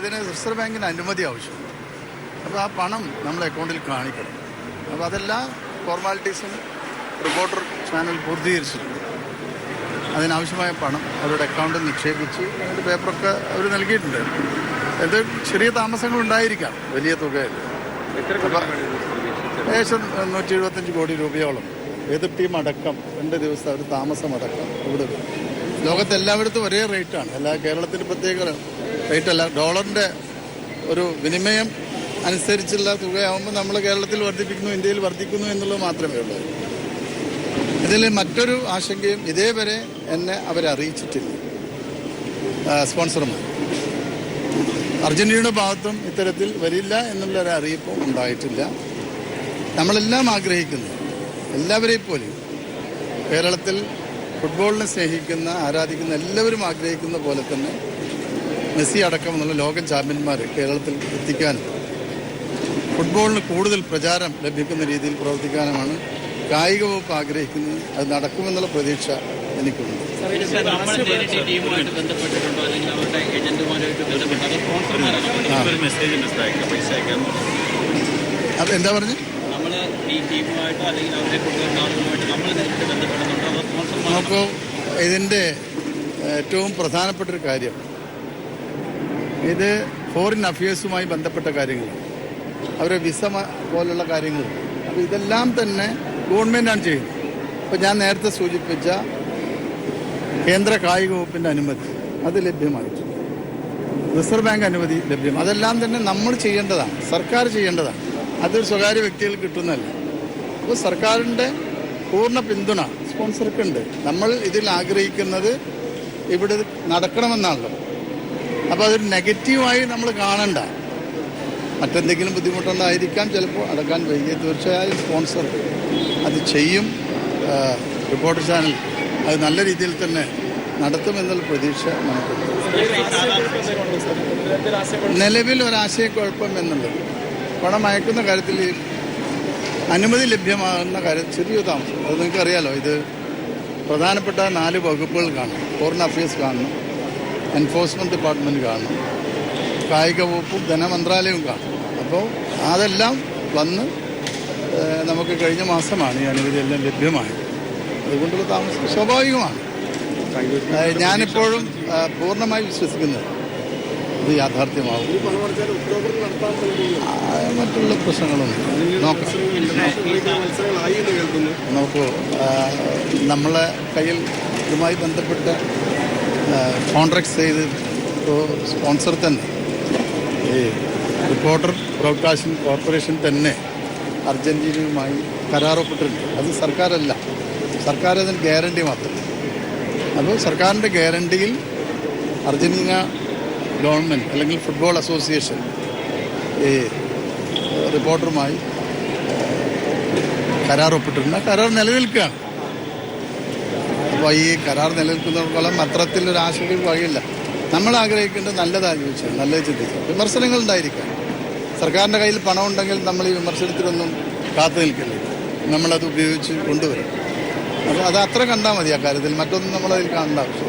ഇതിന് റിസർവ് ബാങ്കിന് അനുമതി ആവശ്യമുണ്ട്. അപ്പോൾ ആ പണം നമ്മുടെ അക്കൗണ്ടിൽ കാണിക്കണം. അപ്പോൾ അതെല്ലാ ഫോർമാലിറ്റീസും റിപ്പോർട്ടർ ചാനൽ പൂർത്തീകരിച്ചിട്ടുണ്ട്. അതിനാവശ്യമായ പണം അവരുടെ അക്കൗണ്ടിൽ നിക്ഷേപിച്ച് അതിൻ്റെ പേപ്പറൊക്കെ അവർ നൽകിയിട്ടുണ്ട്. എന്ത് ചെറിയ താമസങ്ങൾ ഉണ്ടായിരിക്കാം, വലിയ തുകയല്ല. ഏകദേശം 175 കോടി രൂപയോളം എതിർ ടീം അടക്കം 2 ദിവസം അവർ താമസമടക്കം ഇവിടെ ലോകത്തെല്ലായിടത്തും ഒരേ റേറ്റാണ്. കേരളത്തിന് പ്രത്യേക റേറ്റല്ല. ഡോളറിൻ്റെ ഒരു വിനിമയം അനുസരിച്ചുള്ള തുകയാകുമ്പോൾ നമ്മൾ കേരളത്തിൽ വർദ്ധിപ്പിക്കുന്നു, ഇന്ത്യയിൽ വർദ്ധിക്കുന്നു എന്നുള്ളത് മാത്രമേ ഉള്ളൂ. ഇതിൽ മറ്റൊരു ആശങ്കയും ഇതേവരെ എന്നെ അവരെ അറിയിച്ചിട്ടില്ല. സ്പോൺസർമാർ അർജന്റീനയുടെ ഭാഗത്തും ഇത്തരത്തിൽ വരില്ല എന്നുള്ളൊരു അറിയിപ്പും ഉണ്ടായിട്ടില്ല. നമ്മളെല്ലാം ആഗ്രഹിക്കുന്നു, എല്ലാവരെയും പോലും കേരളത്തിൽ ഫുട്ബോളിനെ സ്നേഹിക്കുന്ന, ആരാധിക്കുന്ന എല്ലാവരും ആഗ്രഹിക്കുന്ന പോലെ തന്നെ മെസ്സി അടക്കമെന്നുള്ള ലോക ചാമ്പ്യന്മാർ കേരളത്തിൽ എത്തിക്കാനും ഫുട്ബോളിന് കൂടുതൽ പ്രചാരം ലഭിക്കുന്ന രീതിയിൽ പ്രവർത്തിക്കാനുമാണ് കായിക വകുപ്പ് ആഗ്രഹിക്കുന്നത്. അത് നടക്കുമെന്നുള്ള പ്രതീക്ഷ എനിക്കുണ്ട്. അതെന്താ പറഞ്ഞു? നോക്കൂ, ഇതിൻ്റെ ഏറ്റവും പ്രധാനപ്പെട്ടൊരു കാര്യം ഇത് ഫോറിൻ അഫയേഴ്സുമായി ബന്ധപ്പെട്ട കാര്യങ്ങളാണ്. അവരുടെ വിസ പോലുള്ള കാര്യങ്ങൾ. അപ്പോൾ ഇതെല്ലാം തന്നെ ഗവൺമെൻറ്റാണ് ചെയ്യുന്നത്. അപ്പോൾ ഞാൻ നേരത്തെ സൂചിപ്പിച്ച കേന്ദ്ര കായിക വകുപ്പിൻ്റെ അനുമതി അത് ലഭ്യമായിട്ടുണ്ട്. റിസർവ് ബാങ്ക് അനുമതി ലഭ്യം. അതെല്ലാം തന്നെ നമ്മൾ ചെയ്യേണ്ടതാണ്, സർക്കാർ ചെയ്യേണ്ടതാണ്. അതൊരു സ്വകാര്യ വ്യക്തികൾ കിട്ടുന്നതല്ല. അപ്പോൾ സർക്കാരിൻ്റെ പൂർണ്ണ പിന്തുണ സ്പോൺസർക്കുണ്ട്. നമ്മൾ ഇതിൽ ആഗ്രഹിക്കുന്നത് ഇവിടെ നടക്കണമെന്നാണല്ലോ. അപ്പോൾ അതൊരു നെഗറ്റീവായി നമ്മൾ കാണണ്ട. മറ്റെന്തെങ്കിലും ബുദ്ധിമുട്ടുണ്ടായിരിക്കാം, ചിലപ്പോൾ അടക്കാൻ വൈകി. തീർച്ചയായും സ്പോൺസർ അത് ചെയ്യും. റിപ്പോർട്ടർ ചാനൽ അത് നല്ല രീതിയിൽ തന്നെ നടത്തുമെന്നുള്ള പ്രതീക്ഷ നമുക്കുണ്ട്. നിലവിൽ ഒരാശയക്കുഴപ്പം എന്നുള്ളത് പണം അയക്കുന്ന കാര്യത്തിൽ അനുമതി ലഭ്യമാകുന്ന കാര്യം ചെറിയ താമസം. അത് നിങ്ങൾക്കറിയാലോ. ഇത് പ്രധാനപ്പെട്ട 4 വകുപ്പുകൾ കാണും. ഫോറിൻ അഫയേഴ്സ് കാണണം, എൻഫോഴ്സ്മെൻറ്റ് ഡിപ്പാർട്ട്മെൻറ്റ് കാണണം, കായിക വകുപ്പും ധനമന്ത്രാലയവും കാണും. അപ്പോൾ അതെല്ലാം വന്ന് നമുക്ക് കഴിഞ്ഞ മാസമാണ് ഈ അനുമതിയെല്ലാം ലഭ്യമായത്. അതുകൊണ്ടുള്ള താമസം സ്വാഭാവികമാണ്. ഞാനിപ്പോഴും പൂർണ്ണമായി വിശ്വസിക്കുന്നത് ഇത് യാഥാർത്ഥ്യമാവും. മറ്റുള്ള പ്രശ്നങ്ങളൊന്നും നോക്കൂ. നമ്മളെ കയ്യിൽ ഇതുമായി ബന്ധപ്പെട്ട കോൺട്രാക്ട് ചെയ്ത് സ്പോൺസർ തന്നെ ഈ റിപ്പോർട്ടർ ബ്രോഡ്കാസ്റ്റിംഗ് കോർപ്പറേഷൻ തന്നെ അർജന്റീനയുമായി കരാറൊപ്പിട്ടിട്ടുണ്ട്. അത് സർക്കാരല്ല, സർക്കാർ അതിന് ഗ്യാരണ്ടി മാത്രം. അപ്പോൾ സർക്കാരിൻ്റെ ഗ്യാരണ്ടിയിൽ അർജന്റീന ഗവൺമെൻറ് അല്ലെങ്കിൽ ഫുട്ബോൾ അസോസിയേഷൻ ഈ റിപ്പോർട്ടറുമായി കരാറൊപ്പിട്ടിട്ടുണ്ട്. കരാർ നിലനിൽക്കുകയാണ്. അപ്പോൾ ഈ കരാർ നിലനിൽക്കുന്നിടത്തോളം അത്തരത്തിലൊരു ആശങ്കയും വകയില്ല. നമ്മൾ ആഗ്രഹിക്കേണ്ടത് നല്ലതായി ചോദിച്ചാൽ നല്ലത് ചിന്തിക്കുക. വിമർശനങ്ങൾ ഉണ്ടായിരിക്കാം. സർക്കാരിൻ്റെ കയ്യിൽ പണം ഉണ്ടെങ്കിൽ നമ്മൾ ഈ വിമർശനത്തിനൊന്നും കാത്തു നിൽക്കില്ല. നമ്മളത് ഉപയോഗിച്ച് കൊണ്ടുവരും. അപ്പോൾ അത് അത്ര കണ്ടാൽ മതി. ആ കാര്യത്തിൽ മറ്റൊന്നും നമ്മളതിൽ കാണേണ്ട ആവശ്യം.